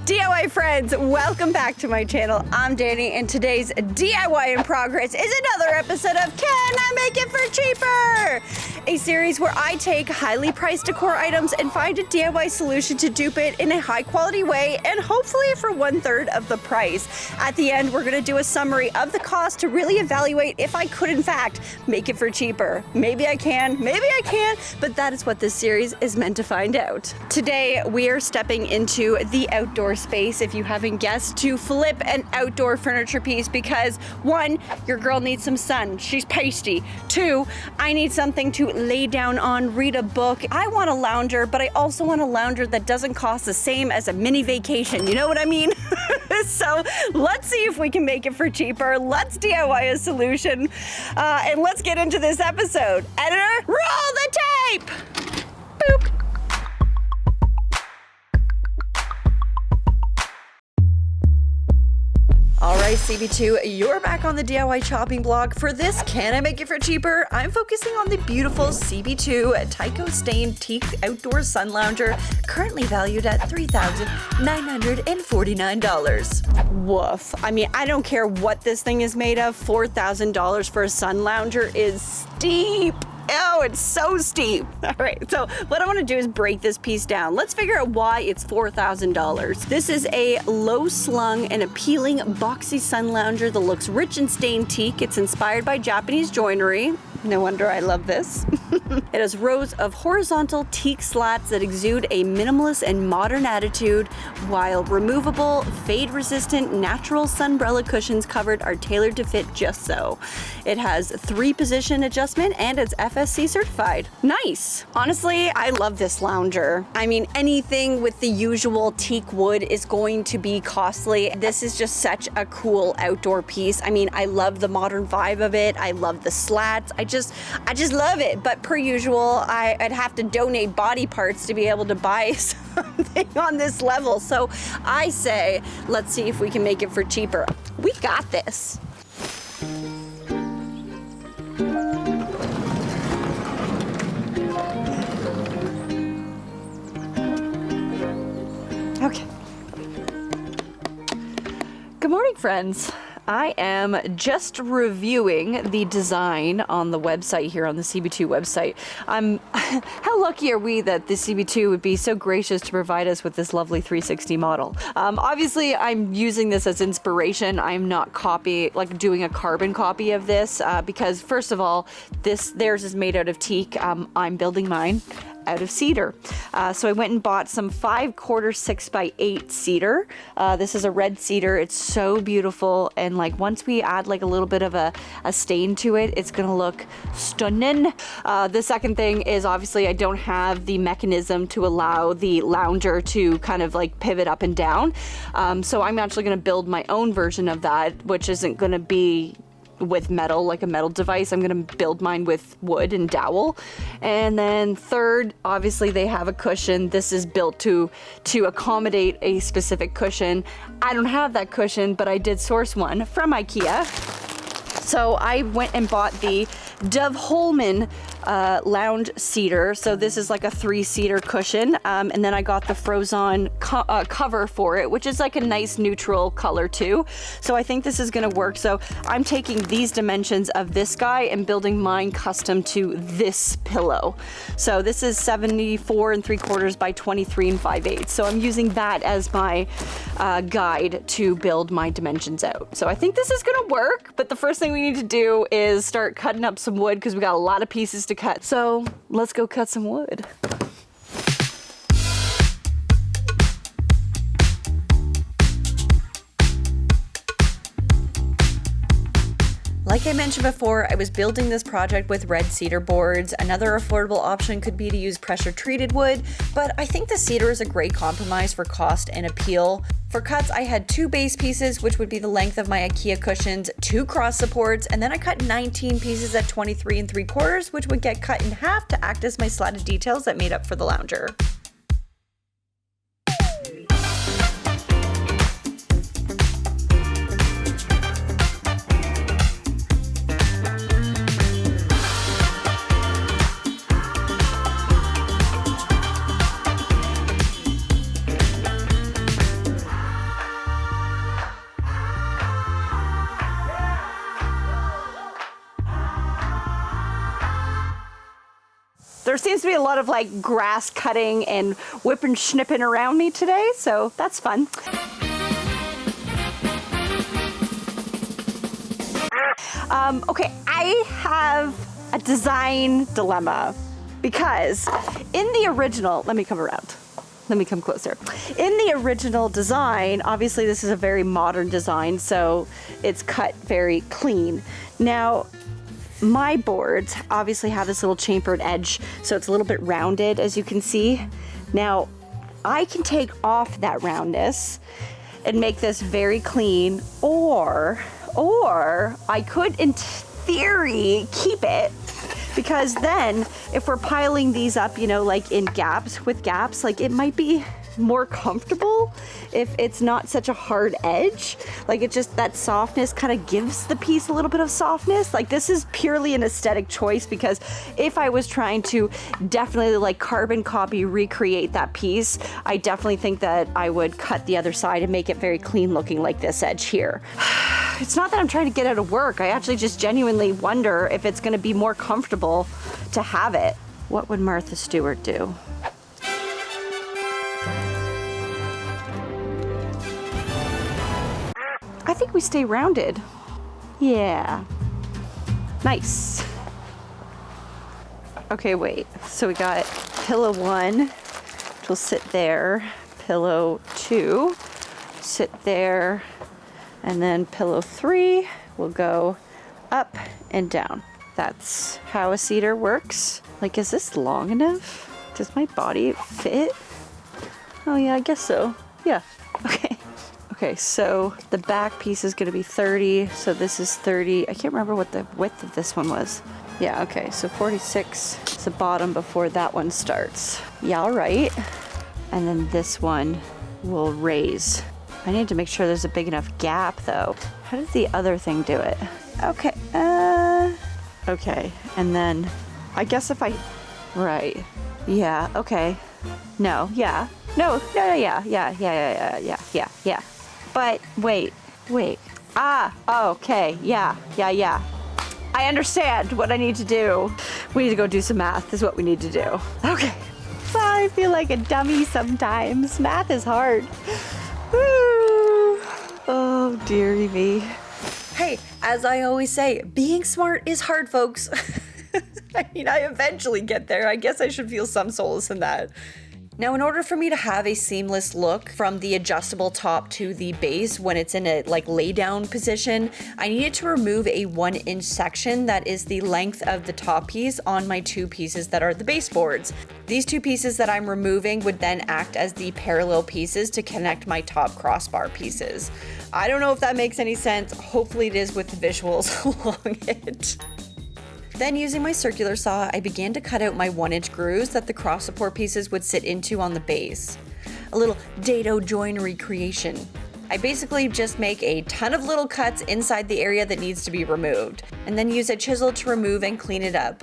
DIY friends, welcome back to my channel. I'm Danie, and today's DIY in progress is another episode of Can I Make It for Cheaper? A series where I take highly priced decor items and find a DIY solution to dupe it in a high quality way and hopefully for 1/3 of the price. At the end, we're gonna do a summary of the cost to really evaluate if I could in fact make it for cheaper. Maybe I can, maybe I can't, but that is what this series is meant to find out. Today, we are stepping into the outdoor space, if you haven't guessed, to flip an outdoor furniture piece because 1, your girl needs some sun, she's pasty. 2, I need something to lay down on, read a book. I want a lounger, but I also want a lounger that doesn't cost the same as a mini vacation, you know what I mean? So let's see if we can make it for cheaper. Let's DIY a solution, and let's get into this episode. Editor, roll the tape! Boop. All right, CB2, you're back on the DIY shopping blog. For this Can I Make It for Cheaper? I'm focusing on the beautiful CB2 Taiko Teak Outdoor Sun Lounger, currently valued at $3,949. Woof. I mean, I don't care what this thing is made of. $4,000 for a sun lounger is steep. Oh, it's so steep. All right, so what I want to do is break this piece down. Let's figure out why it's $4,000. This is a low-slung and appealing boxy sun lounger that looks rich in stained teak. It's inspired by Japanese joinery. No wonder I love this. It has rows of horizontal teak slats that exude a minimalist and modern attitude, while removable, fade-resistant, natural sunbrella cushions covered are tailored to fit just so. It has 3-position adjustment and it's FSC certified. Nice. Honestly, I love this lounger. I mean, anything with the usual teak wood is going to be costly. This is just such a cool outdoor piece. I mean, I love the modern vibe of it. I love the slats. I just love it. But per usual, I'd have to donate body parts to be able to buy something on this level. So I say, let's see if we can make it for cheaper. We got this. Okay. Good morning, friends. I am just reviewing the design on the website here on the CB2 website. How lucky are we that the CB2 would be so gracious to provide us with this lovely 360 model. Obviously, I'm using this as inspiration. I'm not doing a carbon copy of this because first of all, theirs is made out of teak. I'm building mine out of cedar. So I went and bought some 5/4 6x8 cedar. This is a red cedar. It's so beautiful, and like once we add like a little bit of a stain to it, it's gonna look stunning. The second thing is obviously I don't have the mechanism to allow the lounger to kind of like pivot up and down. So I'm actually gonna build my own version of that, which isn't gonna be with metal, like a metal device. I'm gonna build mine with wood and dowel. And then third, obviously they have a cushion. This is built to accommodate a specific cushion. I don't have that cushion, but I did source one from IKEA. So I went and bought the Dove Holman lounge cedar. So this is like a 3-seater cushion. And then I got the Frozone cover for it, which is like a nice neutral color too. So I think this is gonna work. So I'm taking these dimensions of this guy and building mine custom to this pillow. So this is 74 3/4 by 23 5/8. So I'm using that as my guide to build my dimensions out. So I think this is gonna work, but the first thing we need to do is start cutting up some wood because we got a lot of pieces to cut. So let's go cut some wood. Like I mentioned before, I was building this project with red cedar boards. Another affordable option could be to use pressure treated wood, but I think the cedar is a great compromise for cost and appeal. For cuts, I had 2 base pieces, which would be the length of my IKEA cushions, 2 cross supports, and then I cut 19 pieces at 23 3/4, which would get cut in half to act as my slatted details that made up for the lounger. There seems to be a lot of like grass cutting and whipping snipping around me today, so that's fun. Okay, I have a design dilemma because in the original, let me come around. Let me come closer. In the original design, obviously this is a very modern design, so it's cut very clean. Now, my boards obviously have this little chamfered edge, so it's a little bit rounded, as you can see. Now, I can take off that roundness and make this very clean, or I could, in theory, keep it, because then if we're piling these up, you know, like in gaps, like it might be more comfortable if it's not such a hard edge. Like it just, that softness kind of gives the piece a little bit of softness. Like this is purely an aesthetic choice, because if I was trying to definitely like carbon copy recreate that piece, I definitely think that I would cut the other side and make it very clean looking like this edge here. It's not that I'm trying to get out of work. I actually just genuinely wonder if it's going to be more comfortable to have it. What would Martha Stewart do? I think we stay rounded. Yeah. Nice. Okay, wait. So we got pillow 1, which will sit there. Pillow 2, sit there. And then pillow 3 will go up and down. That's how a cedar works. Like, is this long enough? Does my body fit? Oh yeah, I guess so. Yeah, okay. Okay, so the back piece is gonna be 30, so this is 30. I can't remember what the width of this one was. Yeah, okay, so 46 is the bottom before that one starts. Yeah, all right. And then this one will raise. I need to make sure there's a big enough gap though. How does the other thing do it? Okay, okay, and then I guess if I, right, yeah, okay, no, yeah, no, yeah. But wait, okay, yeah. I understand what I need to do. We need to go do some math is what we need to do. Okay, I feel like a dummy sometimes. Math is hard. Woo. Oh, dearie me. Hey, as I always say, being smart is hard, folks. I mean, I eventually get there. I guess I should feel some solace in that. Now, in order for me to have a seamless look from the adjustable top to the base when it's in a like lay down position, I needed to remove a 1-inch section that is the length of the top piece on my 2 pieces that are the baseboards. These 2 pieces that I'm removing would then act as the parallel pieces to connect my top crossbar pieces. I don't know if that makes any sense. Hopefully it is with the visuals along it. Then using my circular saw, I began to cut out my 1-inch grooves that the cross support pieces would sit into on the base. A little dado joinery creation. I basically just make a ton of little cuts inside the area that needs to be removed, and then use a chisel to remove and clean it up.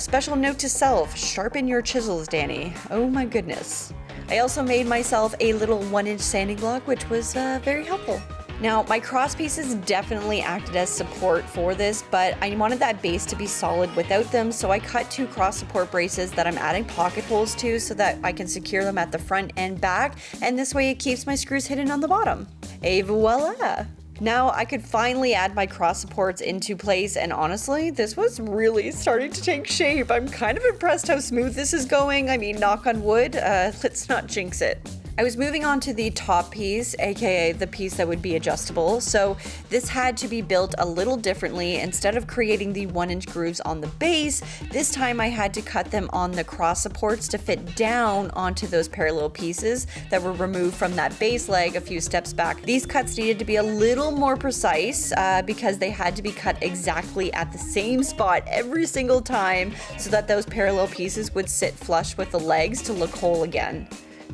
Special note to self, sharpen your chisels, Danie. Oh my goodness. I also made myself a little 1-inch sanding block, which was very helpful. Now, my cross pieces definitely acted as support for this, but I wanted that base to be solid without them, so I cut 2 cross support braces that I'm adding pocket holes to so that I can secure them at the front and back, and this way it keeps my screws hidden on the bottom. Et voila! Now I could finally add my cross supports into place, and honestly, this was really starting to take shape. I'm kind of impressed how smooth this is going. I mean, knock on wood, let's not jinx it. I was moving on to the top piece, aka the piece that would be adjustable, so this had to be built a little differently. Instead of creating the 1-inch grooves on the base, this time I had to cut them on the cross supports to fit down onto those parallel pieces that were removed from that base leg a few steps back. These cuts needed to be a little more precise because they had to be cut exactly at the same spot every single time so that those parallel pieces would sit flush with the legs to look whole again.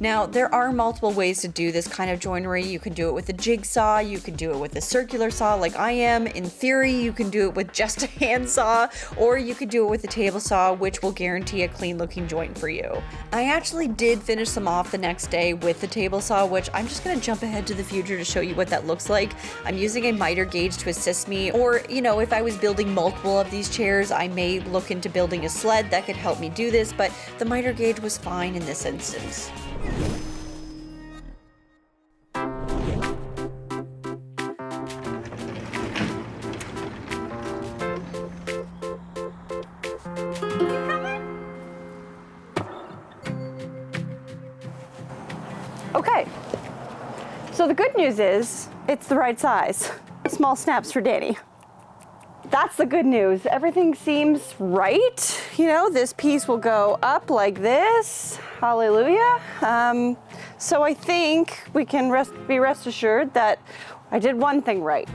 Now, there are multiple ways to do this kind of joinery. You can do it with a jigsaw, you can do it with a circular saw like I am. In theory, you can do it with just a handsaw, or you could do it with a table saw, which will guarantee a clean looking joint for you. I actually did finish them off the next day with the table saw, which I'm just gonna jump ahead to the future to show you what that looks like. I'm using a miter gauge to assist me, or if I was building multiple of these chairs, I may look into building a sled that could help me do this, but the miter gauge was fine in this instance. Okay, so the good news is it's the right size. Small snaps for Danie. That's the good news. Everything seems right. This piece will go up like this. Hallelujah. So I think we can be rest assured that I did one thing right.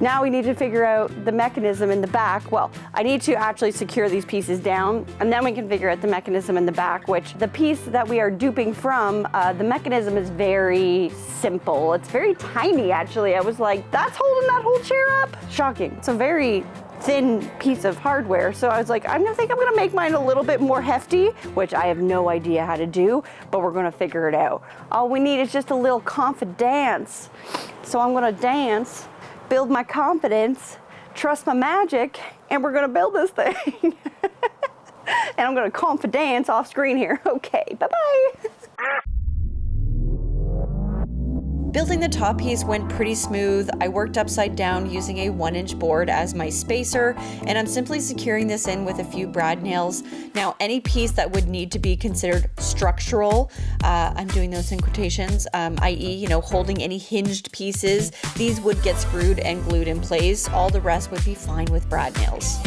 Now we need to figure out the mechanism in the back. Well, I need to actually secure these pieces down, and then we can figure out the mechanism in the back, which the piece that we are duping from, the mechanism is very simple. It's very tiny, actually. I was like, that's holding that whole chair up? Shocking. It's a very thin piece of hardware. So I was like, I'm gonna make mine a little bit more hefty, which I have no idea how to do, but we're gonna figure it out. All we need is just a little confidence. So I'm gonna dance, build my confidence, trust my magic, and we're gonna build this thing. And I'm gonna confidence off screen here. Okay, bye-bye. Building the top piece went pretty smooth. I worked upside down using a 1-inch board as my spacer, and I'm simply securing this in with a few brad nails. Now, any piece that would need to be considered structural, I'm doing those in quotations, i.e., holding any hinged pieces, these would get screwed and glued in place. All the rest would be fine with brad nails.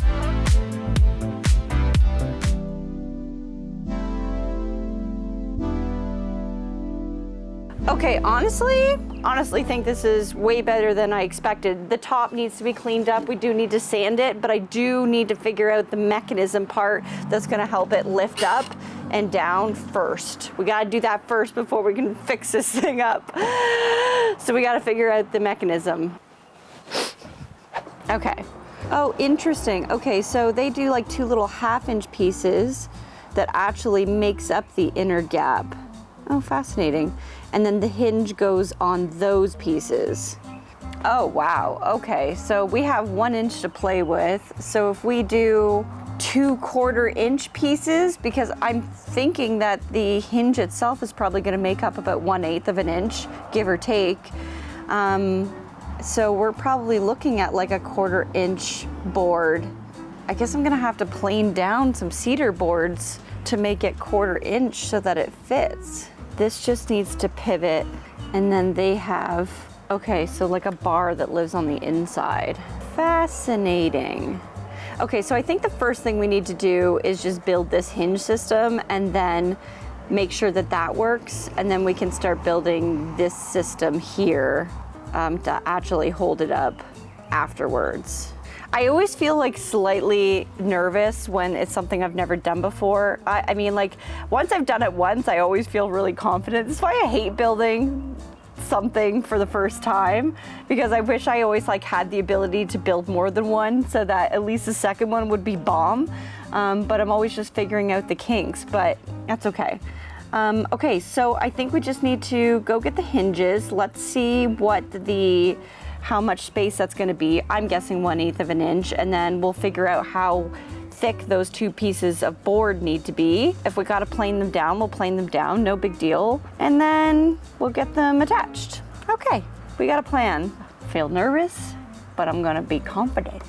Okay, honestly think this is way better than I expected. The top needs to be cleaned up. We do need to sand it, but I do need to figure out the mechanism part that's gonna help it lift up and down first. We gotta do that first before we can fix this thing up. So we gotta figure out the mechanism. Okay. Oh, interesting. Okay, so they do like 2 little 1/2-inch pieces that actually makes up the inner gap. Oh, fascinating. And then the hinge goes on those pieces. Oh, wow. Okay, so we have 1 inch to play with. So if we do 2 1/4-inch pieces, because I'm thinking that the hinge itself is probably gonna make up about 1/8 of an inch, give or take. So we're probably looking at like a 1/4-inch board. I guess I'm gonna have to plane down some cedar boards to make it 1/4-inch so that it fits. This just needs to pivot, and then they have, okay, so like a bar that lives on the inside. Fascinating. Okay, so I think the first thing we need to do is just build this hinge system and then make sure that that works, and then we can start building this system here to actually hold it up afterwards. I always feel like slightly nervous when it's something I've never done before. I mean, like, once I've done it once, I always feel really confident. That's why I hate building something for the first time, because I wish I always had the ability to build more than one so that at least the second one would be bomb. But I'm always just figuring out the kinks, but that's okay. Okay, so I think we just need to go get the hinges. Let's see how much space that's gonna be. I'm guessing 1/8 of an inch, and then we'll figure out how thick those 2 pieces of board need to be. If we gotta plane them down, we'll plane them down, no big deal. And then we'll get them attached. Okay, we got a plan. Feel nervous, but I'm gonna be confident.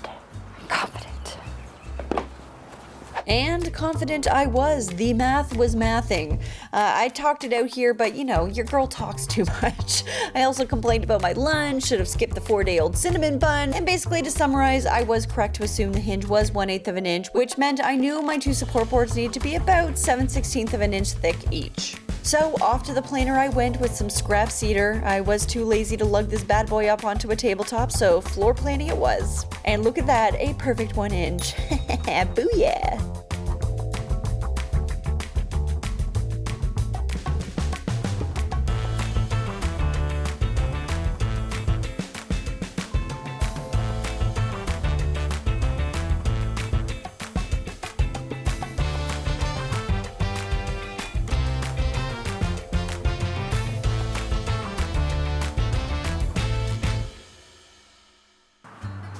And confident I was. The math was mathing. I talked it out here, but your girl talks too much. I also complained about my lunch, should have skipped the 4-day-old cinnamon bun, and basically to summarize, I was correct to assume the hinge was 1/8 of an inch, which meant I knew my 2 support boards needed to be about 7/16 of an inch thick each. So off to the planer I went with some scrap cedar. I was too lazy to lug this bad boy up onto a tabletop, so floor planing it was. And look at that, a perfect 1 inch. Booyah!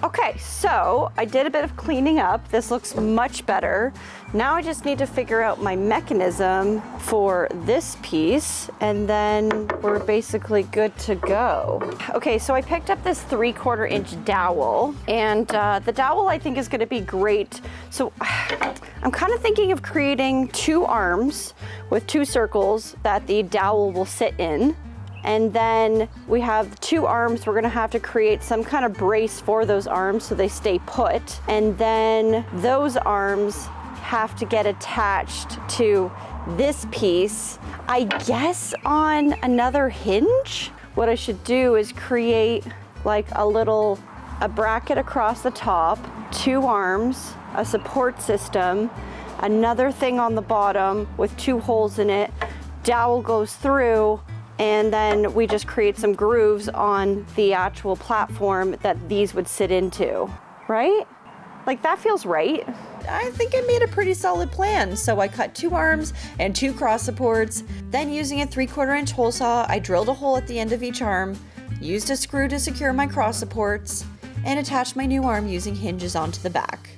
Okay, so I did a bit of cleaning up. This looks much better. Now I just need to figure out my mechanism for this piece, and then we're basically good to go. Okay, so I picked up this 3/4 inch dowel, and the dowel I think is gonna be great. So I'm kind of thinking of creating 2 arms with 2 circles that the dowel will sit in. And then we have 2 arms. We're gonna have to create some kind of brace for those arms so they stay put. And then those arms have to get attached to this piece, I guess on another hinge. What I should do is create like a bracket across the top, 2 arms, a support system, another thing on the bottom with 2 holes in it. Dowel goes through, and then we just create some grooves on the actual platform that these would sit into, right? Like that feels right. I think I made a pretty solid plan. So I cut 2 arms and 2 cross supports. Then using a 3/4 inch hole saw, I drilled a hole at the end of each arm, used a screw to secure my cross supports, and attached my new arm using hinges onto the back.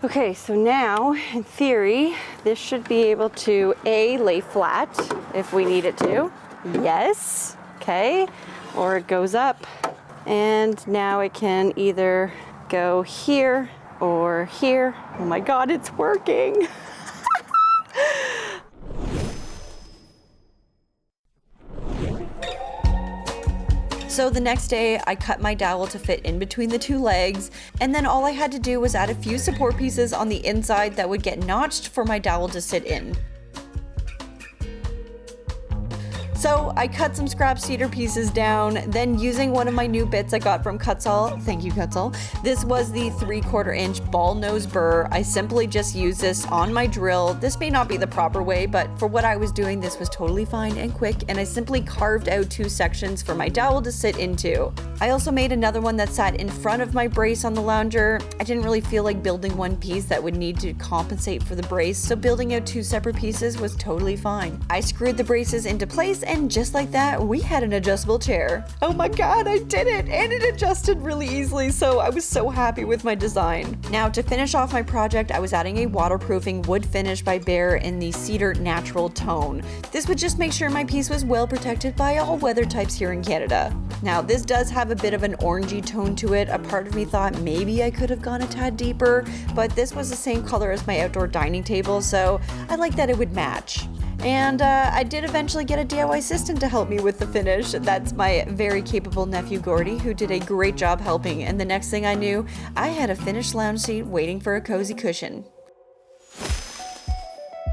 Okay, so now in theory, this should be able to lay flat if we need it to. Yes, okay, or it goes up, and now it can either go here or here. Oh my God, it's working. So the next day, I cut my dowel to fit in between the 2 legs, and then all I had to do was add a few support pieces on the inside that would get notched for my dowel to sit in. So I cut some scrap cedar pieces down, then using one of my new bits I got from Kutzall, thank you Kutzall, this was the 3/4 inch ball nose burr. I simply just used this on my drill. This may not be the proper way, but for what I was doing, this was totally fine and quick, and I simply carved out 2 sections for my dowel to sit into. I also made another one that sat in front of my brace on the lounger. I didn't really feel like building one piece that would need to compensate for the brace, so building out 2 separate pieces was totally fine. I screwed the braces into place, and just like that, we had an adjustable chair. Oh my God, I did it! And it adjusted really easily, so I was so happy with my design. Now, to finish off my project, I was adding a waterproofing wood finish by Behr in the Cedar Natural Tone. This would just make sure my piece was well protected by all weather types here in Canada. Now, this does have a bit of an orangey tone to it. A part of me thought maybe I could have gone a tad deeper, but this was the same color as my outdoor dining table, so I liked that it would match. And I did eventually get a DIY assistant to help me with the finish. That's my very capable nephew Gordy, who did a great job helping, and the next thing I knew, I had a finished lounge seat waiting for a cozy cushion.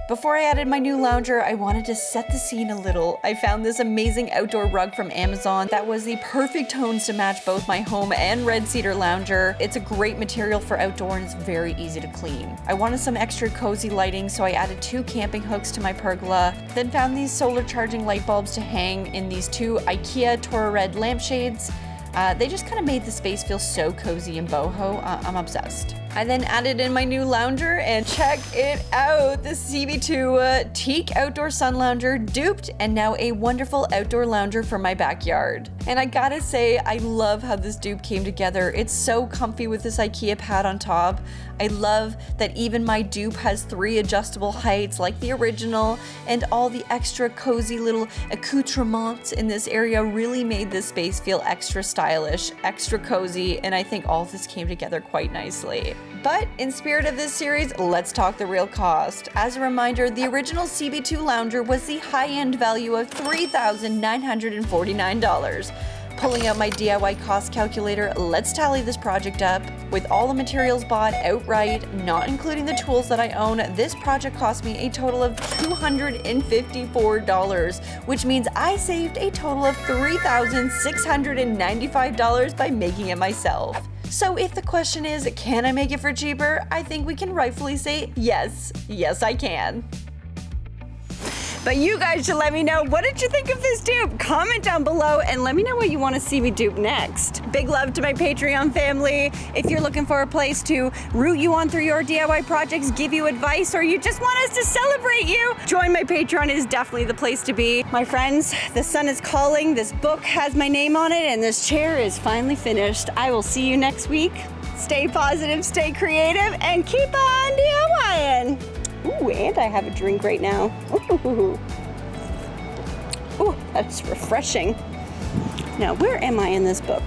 Before I added my new lounger, I wanted to set the scene a little. I found this amazing outdoor rug from Amazon that was the perfect tones to match both my home and red cedar lounger. It's a great material for outdoor and it's very easy to clean. I wanted some extra cozy lighting, so I added 2 camping hooks to my pergola, then found these solar charging light bulbs to hang in these 2 IKEA Tora Red lampshades. They just kind of made the space feel so cozy and boho. I'm obsessed. I then added in my new lounger, and check it out, the CB2 Taiko Outdoor Sun Lounger, duped and now a wonderful outdoor lounger for my backyard. And I gotta say, I love how this dupe came together. It's so comfy with this IKEA pad on top. I love that even my dupe has 3 adjustable heights like the original, and all the extra cozy little accoutrements in this area really made this space feel extra stylish, extra cozy, and I think all of this came together quite nicely. But in spirit of this series, let's talk the real cost. As a reminder, the original CB2 Lounger was the high-end value of $3,949. Pulling out my DIY cost calculator, let's tally this project up. With all the materials bought outright, not including the tools that I own, this project cost me a total of $254, which means I saved a total of $3,695 by making it myself. So if the question is, can I make it for cheaper? I think we can rightfully say yes. Yes, I can. But you guys should let me know, what did you think of this dupe? Comment down below and let me know what you want to see me dupe next. Big love to my Patreon family. If you're looking for a place to root you on through your DIY projects, give you advice, or you just want us to celebrate you, join my Patreon. It is definitely the place to be. My friends, the sun is calling. This book has my name on it, and this chair is finally finished. I will see you next week. stay positive, stay creative, and keep on DIYing. Ooh, and I have a drink right now. Ooh, ooh, that's refreshing. Now, where am I in this book?